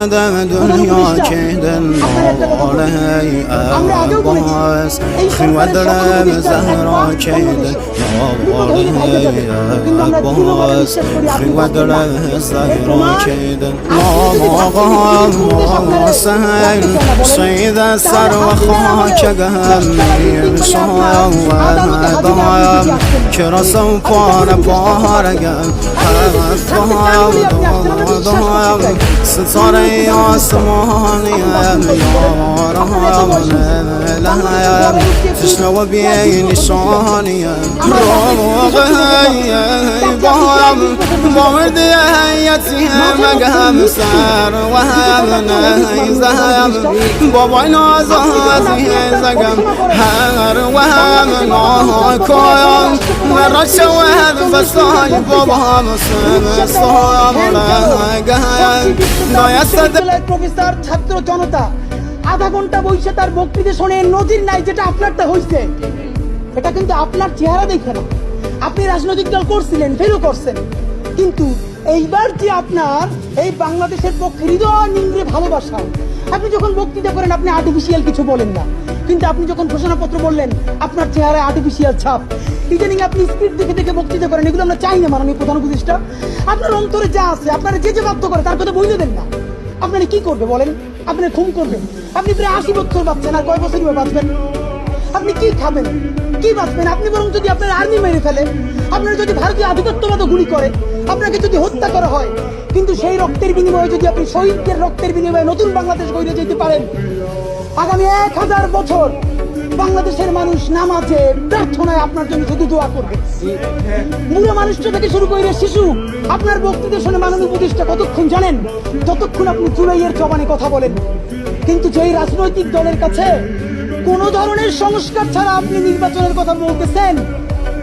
دنیا چیدن نواره عباس خودرم زهرا چیدن نواره عباس خودرم زهرا چیدن نام سهل سید سر و خاکگم میرسایم و دایم چرا سوپان بارگم دایم ستاره آسمانیم یارم لهم تشنو بی نشانیم روغی بایم بارد یتیم مگم سر و هم نیزم بابای نازازی زگم هر و هم ناکایم مرا شود بسای بابام سمستایم لگم professor ছাত্র জনতা আধা ঘন্টা বসে তার বক্তৃতা শুনে নজির নাই যেটা আপনারটা হইছে। এটা কিন্তু আপনার চেহারা দেখে না, আপনি রাজনৈতিক দল করছিলেন, ফেরও করছেন, কিন্তু এইবার যে আপনার এই বাংলাদেশের পক্ষে হৃদয় নিংড়ে ভালোবাসা, আপনি যখন বক্তৃতা করেন আপনি আর্টিফিশিয়াল কিছু বলেন না, কিন্তু আপনি যখন ঘোষণাপত্র বললেন আপনার চেহারায় আর্টিফিশিয়াল ছাপ। ইদানিং আপনি স্ক্রিপ্ট দেখে দেখে বক্তৃতা করেন, এগুলো আমরা চাই না মাননীয় প্রধান উপদেষ্টা। আপনার অন্তরে যা আছে, আপনারা যে বাধ্য করে তার কথা বইলে দেন না। আপনারা কি করবে বলেন? আপনারা খুন করবেন? আপনি প্রায় 80 বছর বাঁচছেন, আর কয় বছরই বাঁচবেন? আপনি কি খাবেন, কি বাঁচবেন? আপনি বরং যদি আপনার আর্মি মেরে ফেলে, আপনার যদি ভারতীয় আধিপত্যবাদ গুলি করে, আপনাকে যদি হত্যা করা হয়, কিন্তু সেই রক্তের বিনিময়ে যদি আপনি শহীদদের রক্তের বিনিময়ে নতুন বাংলাদেশ গড়ে যেতে পারেন, আগামী 1000 বছর বাংলাদেশের মানুষ নামাজে প্রার্থনায় আপনার জন্য শুধু দোয়া করবে। বুড়ো মানুষটা থেকে শুরু করে শিশু আপনার বক্তৃতা শুনে মাননীয় উপদেষ্টা কতক্ষণ জানেন? যতক্ষণ আপনি চুরাইয়ের জবানে কথা বলেন। কিন্তু যেই রাজনৈতিক দলের কাছে কোন ধরনের সংস্কার ছাড়া আপনি নির্বাচনের কথা বলতেছেন,